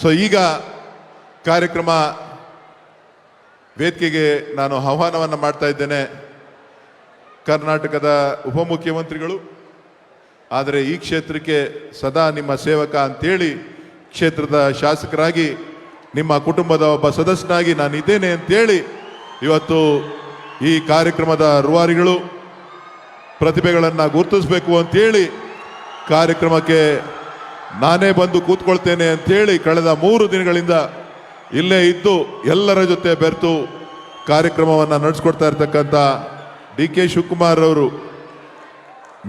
So ಈಗ ಕಾರ್ಯಕ್ರಮ ವೇದಿಕೆಗೆ ನಾನು ಆಹ್ವಾನವನ್ನು ಮಾಡ್ತಾ ಇದ್ದೇನೆ. ಕರ್ನಾಟಕದ ಉಪಮುಖ್ಯಮಂತ್ರಿಗಳು, ಆದರೆ ಈ ಕ್ಷೇತ್ರಕ್ಕೆ ಸದಾ ನಿಮ್ಮ ಸೇವಕ ಅಂತೇಳಿ ಕ್ಷೇತ್ರದ ಶಾಸಕರಾಗಿ ನಿಮ್ಮ ಕುಟುಂಬದ ಒಬ್ಬ ಸದಸ್ಯನಾಗಿ ನಾನು ಇದ್ದೇನೆ ಅಂತೇಳಿ ಇವತ್ತು ಈ ಕಾರ್ಯಕ್ರಮದ ರೂವಾರಿಗಳು ಪ್ರತಿಭೆಗಳನ್ನು ಗುರುತಿಸಬೇಕು ಅಂತೇಳಿ ಕಾರ್ಯಕ್ರಮಕ್ಕೆ ನಾನೇ ಬಂದು ಕೂತ್ಕೊಳ್ತೇನೆ ಅಂತೇಳಿ ಕಳೆದ 3 ದಿನಗಳಿಂದ ಇಲ್ಲೇ ಇದ್ದು ಎಲ್ಲರ ಜೊತೆ ಬೆರೆತು ಕಾರ್ಯಕ್ರಮವನ್ನು ನಡೆಸ್ಕೊಡ್ತಾ ಇರ್ತಕ್ಕಂಥ DK ಶಿವಕುಮಾರ್ ಅವರು,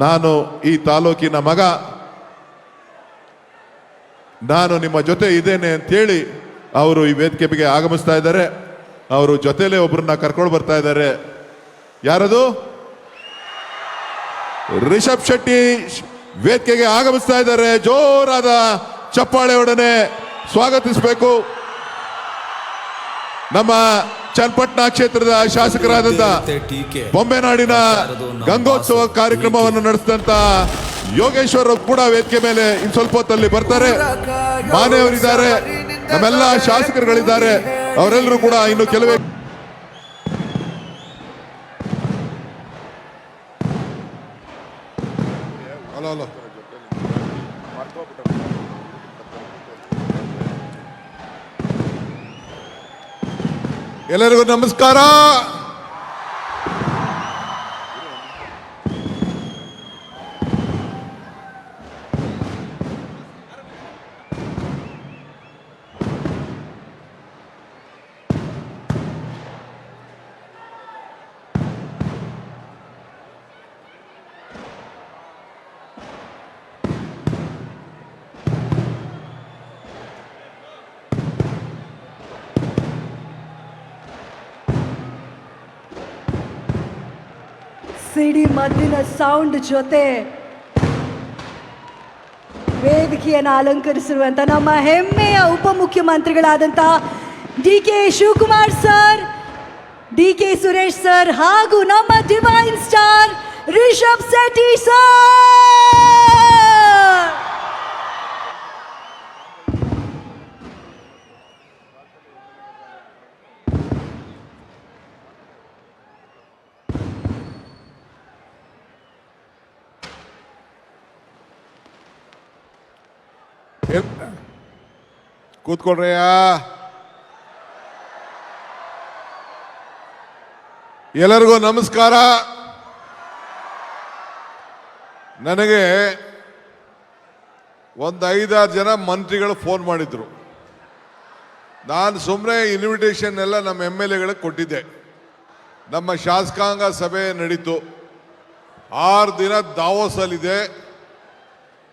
ನಾನು ಈ ತಾಲೂಕಿನ ಮಗ, ನಾನು ನಿಮ್ಮ ಜೊತೆ ಇದ್ದೇನೆ ಅಂತೇಳಿ ಅವರು ಈ ವೇದಿಕೆ ಬಗ್ಗೆ ಆಗಮಿಸ್ತಾ ಇದ್ದಾರೆ. ಅವರು ಜೊತೆಲೇ ಒಬ್ಬರನ್ನ ಕರ್ಕೊಂಡು ಬರ್ತಾ ಇದ್ದಾರೆ. ಯಾರದು? ರಿಷಬ್ ಶೆಟ್ಟಿ ವೇದಿಕೆಗೆ ಆಗಮಿಸ್ತಾ ಇದ್ದಾರೆ. ಜೋರಾದ ಚಪ್ಪಾಳೆಯೊಡನೆ ಸ್ವಾಗತಿಸಬೇಕು. ನಮ್ಮ ಚನ್ನಪಟ್ಟಣ ಕ್ಷೇತ್ರದ ಶಾಸಕರಾದಂತ ಬೊಂಬೆನಾಡಿನ ಗಂಗೋತ್ಸವ ಕಾರ್ಯಕ್ರಮವನ್ನು ನಡೆಸಿದಂತ ಯೋಗೇಶ್ವರ್ ಕೂಡ ವೇದಿಕೆ ಮೇಲೆ ಇನ್ನು ಸ್ವಲ್ಪ ಹೊತ್ತಲ್ಲಿ ಬರ್ತಾರೆ. ಮಾನೆಯವರಿದ್ದಾರೆ, ನಮ್ಮೆಲ್ಲ ಶಾಸಕರುಗಳಿದ್ದಾರೆ, ಅವರೆಲ್ಲರೂ ಕೂಡ ಇನ್ನು ಕೆಲವೇ ಎಲ್ಲರಿಗೂ ನಮಸ್ಕಾರ. ಸಿಡಿ ಮದ್ದಿನ ಸೌಂಡ್ ಜೊತೆ ವೇದಿಕೆಯನ್ನು ಅಲಂಕರಿಸಿರುವಂತ ನಮ್ಮ ಹೆಮ್ಮೆಯ ಉಪಮುಖ್ಯಮಂತ್ರಿಗಳಾದಂಥ DK Shivakumar sir, DK Suresh sir ಹಾಗೂ ನಮ್ಮ divine star Rishab Shetty sir. ಕೂತ್ಕೊಳ್ರಯ್ಯ. ಎಲ್ಲರಿಗೂ ನಮಸ್ಕಾರ. ನನಗೆ ಒಂದು 5-6 ಜನ ಮಂತ್ರಿಗಳು ಫೋನ್ ಮಾಡಿದ್ರು. ನಾನು ಸುಮ್ಮನೆ ಇನ್ವಿಟೇಷನ್ ಎಲ್ಲ ನಮ್ಮ MLAಗಳಿಗೆ ಕೊಟ್ಟಿದ್ದೆ. ನಮ್ಮ ಶಾಸಕಾಂಗ ಸಭೆ ನಡೀತು. 6 ದಿನ ದಾವೋಸಲ್ಲಿದೆ,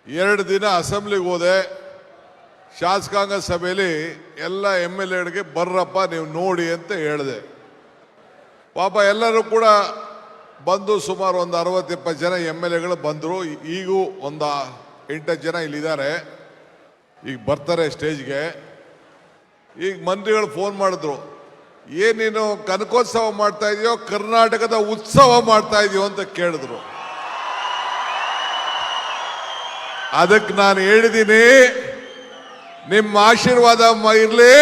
2 ದಿನ ಅಸೆಂಬ್ಲಿಗೆ ಹೋದೆ. ಶಾಸಕಾಂಗ ಸಭೆಯಲ್ಲಿ ಎಲ್ಲ MLAಗಳಿಗೆ ಬರ್ರಪ್ಪ ನೀವು ನೋಡಿ ಅಂತ ಹೇಳಿದೆ. ಪಾಪ ಎಲ್ಲರೂ ಕೂಡ ಬಂದು ಸುಮಾರು ಒಂದು 60-70 ಜನ MLAಗಳು ಬಂದರು. ಈಗೂ ಒಂದು 8 ಜನ ಇಲ್ಲಿದ್ದಾರೆ, ಈಗ ಬರ್ತಾರೆ ಸ್ಟೇಜ್ಗೆ. ಈಗ ಮಂತ್ರಿಗಳು ಫೋನ್ ಮಾಡಿದ್ರು, ಏನೇನು ಕನಕೋತ್ಸವ ಮಾಡ್ತಾ ಇದೆಯೋ ಕರ್ನಾಟಕದ ಉತ್ಸವ ಮಾಡ್ತಾ ಇದೆಯೋ ಅಂತ ಕೇಳಿದ್ರು. ಅದಕ್ಕೆ ನಾನು ಹೇಳಿದ್ದೀನಿ, ನಿಮ್ಮ ಆಶೀರ್ವಾದ ಇರಲಿ,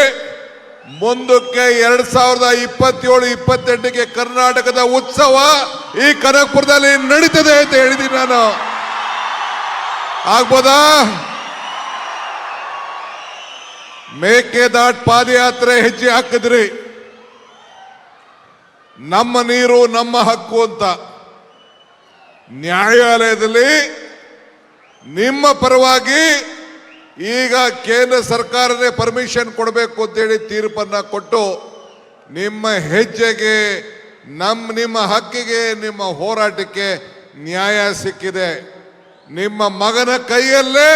ಮುಂದಕ್ಕೆ 2027-28ಕ್ಕೆ ಕರ್ನಾಟಕದ ಉತ್ಸವ ಈ ಕನಕಪುರದಲ್ಲಿ ನಡೀತದೆ ಅಂತ ಹೇಳಿದ್ದೀನಿ ನಾನು. ಆಗ್ಬೋದಾ? ಮೇಕೆದಾಟ್ ಪಾದಯಾತ್ರೆ ಹೆಜ್ಜೆ ಹಾಕಿದ್ರಿ, ನಮ್ಮ ನೀರು ನಮ್ಮ ಹಕ್ಕು ಅಂತ. ನ್ಯಾಯಾಲಯದಲ್ಲಿ ನಿಮ್ಮ ಪರವಾಗಿ ಈಗ ಕೇಂದ್ರ ಸರ್ಕಾರನೇ ಪರ್ಮಿಷನ್ ಕೊಡಬೇಕು ಅಂತೇಳಿ ತೀರ್ಪನ್ನ ಕೊಟ್ಟು ನಿಮ್ಮ ಹೆಜ್ಜೆಗೆ, ನಿಮ್ಮ ಹಕ್ಕಿಗೆ, ನಿಮ್ಮ ಹೋರಾಟಕ್ಕೆ ನ್ಯಾಯ ಸಿಕ್ಕಿದೆ. ನಿಮ್ಮ ಮಗನ ಕೈಯಲ್ಲೇ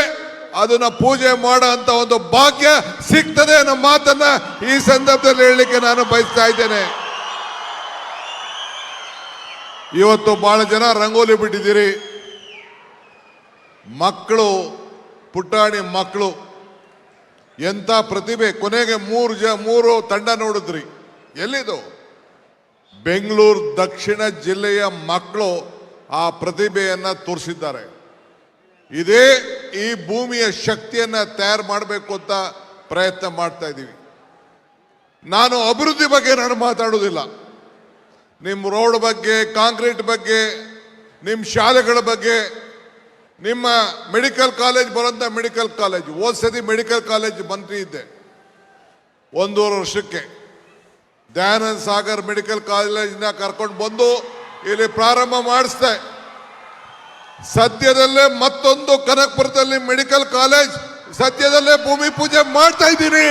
ಅದನ್ನ ಪೂಜೆ ಮಾಡೋ ಅಂತ ಒಂದು ಭಾಗ್ಯ ಸಿಗ್ತದೆ ಅನ್ನೋ ಮಾತನ್ನ ಈ ಸಂದರ್ಭದಲ್ಲಿ ಹೇಳಲಿಕ್ಕೆ ನಾನು ಬಯಸ್ತಾ ಇದ್ದೇನೆ. ಇವತ್ತು ಬಹಳ ಜನ ರಂಗೋಲಿ ಬಿಟ್ಟಿದ್ದೀರಿ. ಮಕ್ಕಳು, ಪುಟಾಣಿ ಮಕ್ಕಳು, ಎಂಥ ಪ್ರತಿಭೆ. ಕೊನೆಗೆ 3 ತಂಡ ನೋಡಿದ್ರಿ. ಎಲ್ಲಿದು? ಬೆಂಗಳೂರು ದಕ್ಷಿಣ ಜಿಲ್ಲೆಯ ಮಕ್ಕಳು ಆ ಪ್ರತಿಭೆಯನ್ನ ತೋರಿಸಿದ್ದಾರೆ. ಇದೇ ಈ ಭೂಮಿಯ ಶಕ್ತಿಯನ್ನ ತಯಾರು ಮಾಡಬೇಕು ಅಂತ ಪ್ರಯತ್ನ ಮಾಡ್ತಾ ಇದ್ದೀವಿ. ನಾನು ಅಭಿವೃದ್ಧಿ ಬಗ್ಗೆ ನಾನು ಮಾತಾಡೋದಿಲ್ಲ. ನಿಮ್ಮ ರೋಡ್ ಬಗ್ಗೆ, ಕಾಂಕ್ರೀಟ್ ಬಗ್ಗೆ, ನಿಮ್ಮ ಶಾಲೆಗಳ ಬಗ್ಗೆ, ನಿಮ್ಮ ಮೆಡಿಕಲ್ ಕಾಲೇಜ್ ಬರೋಂಥ ಮೆಡಿಕಲ್ ಕಾಲೇಜ್, ಹೋದ ಸತಿ ಮೆಡಿಕಲ್ ಕಾಲೇಜ್ ಮಂತ್ರಿ ಇದ್ದೆ 1.5 ವರ್ಷಕ್ಕೆ. ದಯಾನಂದ ಸಾಗರ್ ಮೆಡಿಕಲ್ ಕಾಲೇಜ್ನ ಕರ್ಕೊಂಡು ಬಂದು ಇಲ್ಲಿ ಪ್ರಾರಂಭ ಮಾಡಿಸ್ದೆ. ಸದ್ಯದಲ್ಲೇ ಮತ್ತೊಂದು ಕನಕಪುರದಲ್ಲಿ ಮೆಡಿಕಲ್ ಕಾಲೇಜ್ ಸದ್ಯದಲ್ಲೇ ಭೂಮಿ ಪೂಜೆ ಮಾಡ್ತಾ ಇದ್ದೀನಿ.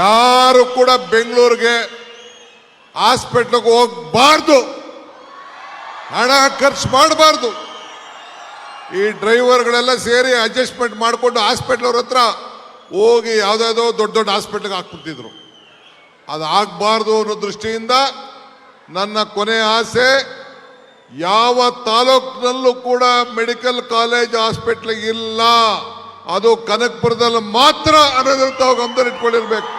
ಯಾರು ಕೂಡ ಬೆಂಗಳೂರಿಗೆ ಹಾಸ್ಪಿಟ್ಲಿಗೆ ಹೋಗಬಾರ್ದು, ಹಣ ಖರ್ಚು ಮಾಡಬಾರ್ದು. ಈ ಡ್ರೈವರ್ಗಳೆಲ್ಲ ಸೇರಿ ಅಡ್ಜಸ್ಟ್ಮೆಂಟ್ ಮಾಡಿಕೊಂಡು ಹಾಸ್ಪಿಟ್ಲ್ ಅವ್ರ ಹತ್ರ ಹೋಗಿ ಯಾವುದಾದೋ ದೊಡ್ಡ ದೊಡ್ಡ ಹಾಸ್ಪಿಟ್ಲಿಗೆ ಹಾಕ್ಬಿಡ್ತಿದ್ರು. ಅದು ಆಗಬಾರ್ದು ಅನ್ನೋ ದೃಷ್ಟಿಯಿಂದ ನನ್ನ ಕೊನೆ ಆಸೆ, ಯಾವ ತಾಲೂಕಿನಲ್ಲೂ ಕೂಡ ಮೆಡಿಕಲ್ ಕಾಲೇಜ್ ಹಾಸ್ಪಿಟ್ಲ್ ಇಲ್ಲ, ಅದು ಕನಕಪುರದಲ್ಲಿ ಮಾತ್ರ ಅನ್ನೋದನ್ನು ತಾವು ಗಮನದಲ್ಲಿಟ್ಕೊಂಡಿರ್ಬೇಕು.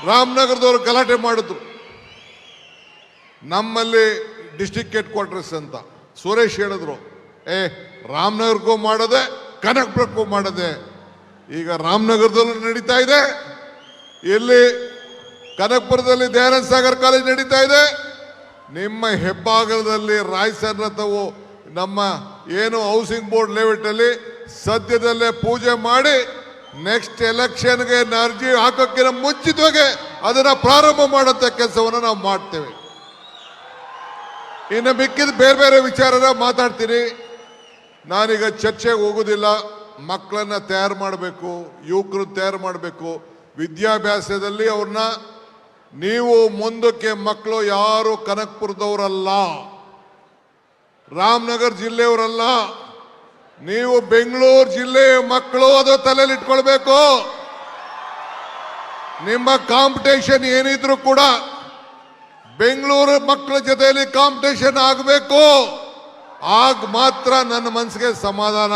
ರಾಮನಗರದವರು ಗಲಾಟೆ ಮಾಡಿದ್ರು, ನಮ್ಮಲ್ಲಿ ಡಿಸ್ಟ್ರಿಕ್ಟ್ ಹೆಡ್ ಕ್ವಾರ್ಟರ್ಸ್ ಅಂತ. ಸುರೇಶ್ ಹೇಳಿದ್ರು, ರಾಮನಗರಕ್ಕೂ ಮಾಡದೆ ಕನಕಪುರಕ್ಕೂ ಮಾಡದೆ. ಈಗ ರಾಮನಗರದಲ್ಲೂ ನಡೀತಾ ಇದೆ, ಇಲ್ಲಿ ಕನಕಪುರದಲ್ಲಿ ದಯಾನಂದ ಸಾಗರ್ ಕಾಲೇಜ್ ನಡೀತಾ ಇದೆ. ನಿಮ್ಮ ಹೆಬ್ಬಾಗಲದಲ್ಲಿ ರಾಯಸನ್ನತವು ನಮ್ಮ ಏನು ಹೌಸಿಂಗ್ ಬೋರ್ಡ್ ಲೇಔಟಲ್ಲಿ ಸದ್ಯದಲ್ಲೇ ಪೂಜೆ ಮಾಡಿ ನೆಕ್ಸ್ಟ್ ಎಲೆಕ್ಷನ್ಗೆ ಅರ್ಜಿ ಹಾಕೋಕ್ಕಿಂತ ಮುಂಚಿತವಾಗಿ ಅದನ್ನ ಪ್ರಾರಂಭ ಮಾಡುವಂಥ ಕೆಲಸವನ್ನು ನಾವು ಮಾಡ್ತೇವೆ. ಇನ್ನು ಮಿಕ್ಕಿದ ಬೇರೆ ಬೇರೆ ವಿಚಾರನ ಮಾತಾಡ್ತೀನಿ. ನಾನೀಗ ಚರ್ಚೆಗೆ ಹೋಗೋದಿಲ್ಲ. ಮಕ್ಕಳನ್ನ ತಯಾರು ಮಾಡಬೇಕು, ಯುವಕರು ತಯಾರು ಮಾಡಬೇಕು, ವಿದ್ಯಾಭ್ಯಾಸದಲ್ಲಿ ಅವ್ರನ್ನ. ನೀವು ಮುಂದಕ್ಕೆ ಮಕ್ಕಳು ಯಾರು ಕನಕಪುರದವರಲ್ಲ, ರಾಮನಗರ ಜಿಲ್ಲೆಯವರಲ್ಲ, ನೀವು ಬೆಂಗಳೂರು ಜಿಲ್ಲೆಯ ಮಕ್ಕಳು, ಅದು ತಲೆಯಲ್ಲಿ ಇಟ್ಕೊಳ್ಬೇಕು. ನಿಮ್ಮ ಕಾಂಪಿಟೇಷನ್ ಏನಿದ್ರು ಕೂಡ ಬೆಂಗಳೂರು ಮಕ್ಕಳ ಜೊತೆಯಲ್ಲಿ ಕಾಂಪಿಟೇಷನ್ ಆಗಬೇಕು. ಆಗ ಮಾತ್ರ ನನ್ನ ಮನಸ್ಸಿಗೆ ಸಮಾಧಾನ.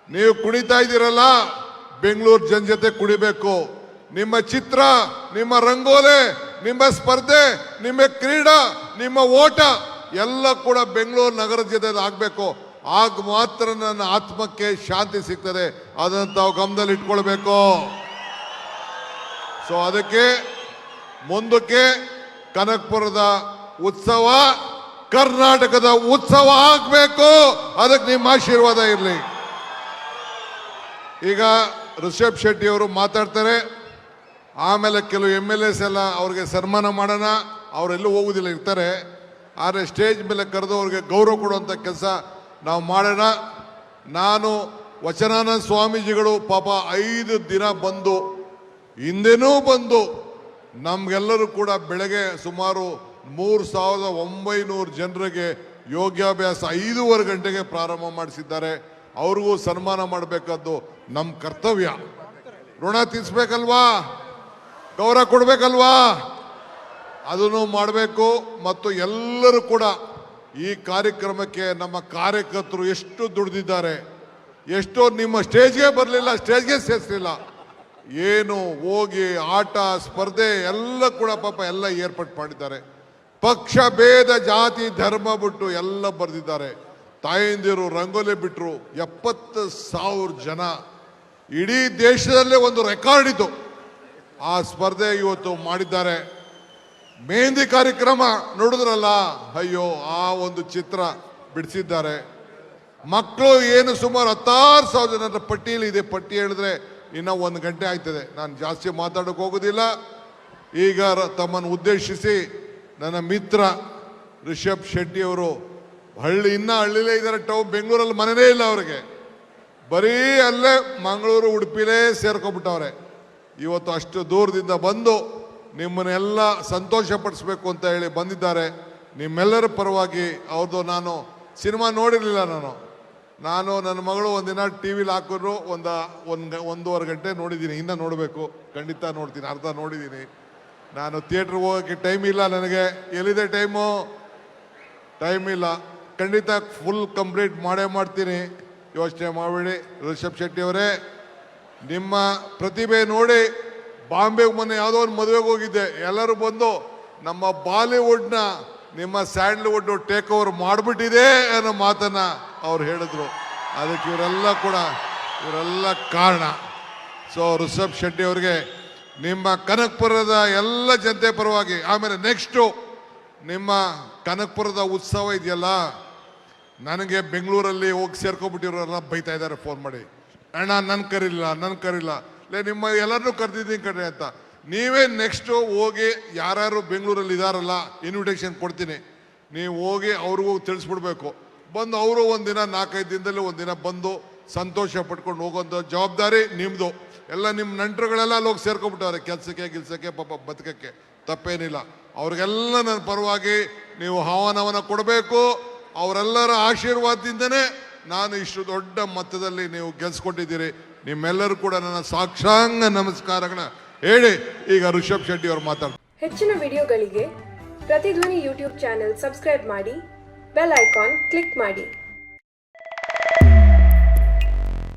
ನೀವು ಕುಣಿತಾ ಇದ್ದೀರಲ್ಲ, ಬೆಂಗಳೂರು ಜನ ಜೊತೆ ಕುಣಿಬೇಕು. ನಿಮ್ಮ ಚಿತ್ರ, ನಿಮ್ಮ ರಂಗೋಲೆ, ನಿಮ್ಮ ಸ್ಪರ್ಧೆ, ನಿಮ್ಮ ಕ್ರೀಡಾ, ನಿಮ್ಮ ಓಟ ಎಲ್ಲ ಕೂಡ ಬೆಂಗಳೂರು ನಗರ ಜೊತೆ ಆಗಬೇಕು. ಆಗ ಮಾತ್ರ ನನ್ನ ಆತ್ಮಕ್ಕೆ ಶಾಂತಿ ಸಿಗ್ತದೆ. ಅದನ್ನು ತಾವು ಗಮನದಲ್ಲಿ ಇಟ್ಕೊಳ್ಬೇಕು. ಸೊ ಅದಕ್ಕೆ ಮುಂದಕ್ಕೆ ಕನಕಪುರದ ಉತ್ಸವ ಕರ್ನಾಟಕದ ಉತ್ಸವ ಆಗಬೇಕು. ಅದಕ್ಕೆ ನಿಮ್ಮ ಆಶೀರ್ವಾದ ಇರಲಿ. ಈಗ ರಿಷಬ್ ಶೆಟ್ಟಿ ಅವರು ಮಾತಾಡ್ತಾರೆ, ಆಮೇಲೆ ಕೆಲವು MLAs ಎಲ್ಲ ಅವ್ರಿಗೆ ಸನ್ಮಾನ ಮಾಡೋಣ. ಅವರೆಲ್ಲೂ ಹೋಗುದಿಲ್ಲ, ಇರ್ತಾರೆ. ಆದರೆ ಸ್ಟೇಜ್ ಮೇಲೆ ಕರೆದು ಅವ್ರಿಗೆ ಗೌರವ ಕೊಡುವಂಥ ಕೆಲಸ ನಾವು ಮಾಡೋಣ. ನಾನು ವಚನಾನಂದ ಸ್ವಾಮೀಜಿಗಳು ಪಾಪ 5 ದಿನ ಬಂದು, ಹಿಂದೆನೂ ಬಂದು ನಮಗೆಲ್ಲರೂ ಕೂಡ ಬೆಳಗ್ಗೆ ಸುಮಾರು 3,900 ಜನರಿಗೆ ಯೋಗಾಭ್ಯಾಸ 5:15 ಗಂಟೆಗೆ ಪ್ರಾರಂಭ ಮಾಡಿಸಿದ್ದಾರೆ. ಅವ್ರಿಗೂ ಸನ್ಮಾನ ಮಾಡಬೇಕಾದ್ದು ನಮ್ಮ ಕರ್ತವ್ಯ. ಋಣ ತೀರಿಸ್ಬೇಕಲ್ವಾ, ಗೌರವ ಕೊಡಬೇಕಲ್ವಾ, ಅದನ್ನು ಮಾಡಬೇಕು. ಮತ್ತು ಎಲ್ಲರೂ ಕೂಡ ಈ ಕಾರ್ಯಕ್ರಮಕ್ಕೆ ನಮ್ಮ ಕಾರ್ಯಕರ್ತರು ಎಷ್ಟು ದುಡಿದಿದ್ದಾರೆ, ಎಷ್ಟೋ ನಿಮ್ಮ ಸ್ಟೇಜ್ಗೆ ಬರಲಿಲ್ಲ, ಸ್ಟೇಜ್ಗೆ ಸೇರಿಸಲಿಲ್ಲ, ಏನು ಹೋಗಿ ಆಟ ಸ್ಪರ್ಧೆ ಎಲ್ಲ ಕೂಡ ಪಾಪ ಎಲ್ಲ ಏರ್ಪಾಟ್ ಮಾಡಿದ್ದಾರೆ. ಪಕ್ಷ ಭೇದ ಜಾತಿ ಧರ್ಮ ಬಿಟ್ಟು ಎಲ್ಲ ಬರೆದಿದ್ದಾರೆ. ತಾಯಂದಿರು ರಂಗೋಲಿ ಬಿಟ್ಟರು. 70,000 ಜನ, ಇಡೀ ದೇಶದಲ್ಲೇ ಒಂದು ರೆಕಾರ್ಡ್ ಇದು. ಆ ಸ್ಪರ್ಧೆ ಇವತ್ತು ಮಾಡಿದ್ದಾರೆ. ಮೆಹಂದಿ ಕಾರ್ಯಕ್ರಮ ನೋಡಿದ್ರಲ್ಲ, ಅಯ್ಯೋ ಆ ಒಂದು ಚಿತ್ರ ಬಿಡಿಸಿದ್ದಾರೆ. ಮಕ್ಕಳು ಏನು ಸುಮಾರು 16,000 ಜನರ ಪಟ್ಟಿಯಲ್ಲಿ ಇದೆ. ಪಟ್ಟಿ ಹೇಳಿದ್ರೆ ಇನ್ನೂ 1 ಗಂಟೆ ಆಯ್ತದೆ. ನಾನು ಜಾಸ್ತಿ ಮಾತಾಡೋಕೆ ಹೋಗೋದಿಲ್ಲ. ಈಗ ತಮ್ಮನ್ನು ಉದ್ದೇಶಿಸಿ ನನ್ನ ಮಿತ್ರ ರಿಷಬ್ ಶೆಟ್ಟಿ ಅವರು ಇನ್ನೂ ಹಳ್ಳಿಲೇ ಇದ್ದಾರೆ. ಬೆಂಗಳೂರಲ್ಲಿ ಮನೆಯೇ ಇಲ್ಲ ಅವರಿಗೆ, ಬರೀ ಅಲ್ಲೇ ಮಂಗಳೂರು ಉಡುಪಿಲೇ ಸೇರ್ಕೊಂಡ್ಬಿಟ್ಟವ್ರೆ. ಇವತ್ತು ಅಷ್ಟು ದೂರದಿಂದ ಬಂದು ನಿಮ್ಮನ್ನೆಲ್ಲ ಸಂತೋಷಪಡಿಸ್ಬೇಕು ಅಂತ ಹೇಳಿ ಬಂದಿದ್ದಾರೆ. ನಿಮ್ಮೆಲ್ಲರ ಪರವಾಗಿ ಅವ್ರದ್ದು ನಾನು ಸಿನಿಮಾ ನೋಡಿರಲಿಲ್ಲ. ನಾನು ನನ್ನ ಮಗಳು ಒಂದಿನ ಟಿ ವಿಲಿ ಹಾಕಿದ್ರು, 1.5 ಗಂಟೆ ನೋಡಿದ್ದೀನಿ. ಇನ್ನೂ ನೋಡಬೇಕು, ಖಂಡಿತ ನೋಡ್ತೀನಿ. ಅರ್ಧ ನೋಡಿದ್ದೀನಿ. ನಾನು ಥಿಯೇಟ್ರಿಗೆ ಹೋಗೋಕ್ಕೆ ಟೈಮ್ ಇಲ್ಲ ನನಗೆ. ಎಲ್ಲಿದೆ ಟೈಮ್ ಇಲ್ಲ. ಖಂಡಿತ ಫುಲ್ ಕಂಪ್ಲೀಟ್ ಮಾಡೇ ಮಾಡ್ತೀನಿ, ಯೋಚನೆ ಮಾಡಬೇಡಿ. ರಿಷಬ್ ಶೆಟ್ಟಿ ಅವರೇ, ನಿಮ್ಮ ಪ್ರತಿಭೆ ನೋಡಿ ಬಾಂಬೆಗೆ ಮೊನ್ನೆ ಯಾವುದೋ ಒಂದು ಮದುವೆಗೆ ಹೋಗಿದ್ದೆ. ಎಲ್ಲರೂ ಬಂದು ನಮ್ಮ ಬಾಲಿವುಡ್ನ ನಿಮ್ಮ ಸ್ಯಾಂಡಲ್ವುಡ್ ಟೇಕ್ ಓವರ್ ಮಾಡಿಬಿಟ್ಟಿದೆ ಅನ್ನೋ ಮಾತನ್ನ ಅವ್ರು ಹೇಳಿದ್ರು. ಅದಕ್ಕೆ ಇವರೆಲ್ಲ ಕಾರಣ. ಸೊ ರಿಷಬ್ ಶೆಟ್ಟಿ ಅವರಿಗೆ ನಿಮ್ಮ ಕನಕಪುರದ ಎಲ್ಲ ಜನತೆ ಪರವಾಗಿ, ಆಮೇಲೆ ನೆಕ್ಸ್ಟು ನಿಮ್ಮ ಕನಕಪುರದ ಉತ್ಸವ ಇದೆಯಲ್ಲ, ನನಗೆ ಬೆಂಗಳೂರಲ್ಲಿ ಹೋಗಿ ಸೇರ್ಕೊಬಿಟ್ಟಿರೋರೆಲ್ಲ ಬೈತಾ ಇದ್ದಾರೆ ಫೋನ್ ಮಾಡಿ, ಅಣ್ಣ ನನ್ನ ಕರಿಲ್ಲ ಲೇ ನಿಮ್ಮ ಎಲ್ಲರನ್ನೂ ಕರೆದಿದ್ದೀನಿ ಕಣ್ರಿ ಅಂತ. ನೀವೇ ನೆಕ್ಸ್ಟು ಹೋಗಿ ಯಾರ್ಯಾರು ಬೆಂಗಳೂರಲ್ಲಿ ಇದಾರಲ್ಲ ಇನ್ವಿಟೇಷನ್ ಕೊಡ್ತೀನಿ, ನೀವು ಹೋಗಿ ಅವ್ರಿಗೂ ತಿಳಿಸ್ಬಿಡ್ಬೇಕು. ಬಂದು ಅವರು ಒಂದಿನ 4-5 ದಿನದಲ್ಲಿ ಒಂದಿನ ಬಂದು ಸಂತೋಷ ಪಟ್ಕೊಂಡು ಹೋಗೋಂಥ ಜವಾಬ್ದಾರಿ ನಿಮ್ಮದು. ಎಲ್ಲ ನಿಮ್ಮ ನಂಟರುಗಳೆಲ್ಲ ಅಲ್ಲಿ ಹೋಗಿ ಸೇರ್ಕೊಂಡ್ಬಿಟ್ಟವ್ರೆ ಕೆಲಸಕ್ಕೆ ಪಾಪ ಬದುಕಕ್ಕೆ, ತಪ್ಪೇನಿಲ್ಲ. ಅವ್ರಿಗೆಲ್ಲ ನನ್ನ ಪರವಾಗಿ ನೀವು ಆಹ್ವಾನವನ್ನು ಕೊಡಬೇಕು. ಅವರೆಲ್ಲರ ಆಶೀರ್ವಾದದಿಂದನೇ ನಾನು ಇಷ್ಟು ದೊಡ್ಡ ಮೊತ್ತದಲ್ಲಿ ನೀವು ಗೆಲ್ಸ್ಕೊಟ್ಟಿದ್ದೀರಿ. ನಿಮ್ಮೆಲ್ಲರೂ ಕೂಡ ನನ್ನ ಸಾಕ್ಷಾಂಗ ನಮಸ್ಕಾರಗಳನ್ನ ಹೇಳಿ ಈಗ ರಿಷಬ್ ಶೆಟ್ಟಿ ಅವರು ಮಾತಾಡ್ತಾರೆ. ಹೆಚ್ಚಿನ ವಿಡಿಯೋಗಳಿಗೆ ಪ್ರತಿಧ್ವನಿ ಯೂಟ್ಯೂಬ್ ಚಾನೆಲ್ ಸಬ್ಸ್ಕ್ರೈಬ್ ಮಾಡಿ, ಬೆಲ್ ಐಕಾನ್ ಕ್ಲಿಕ್ ಮಾಡಿ.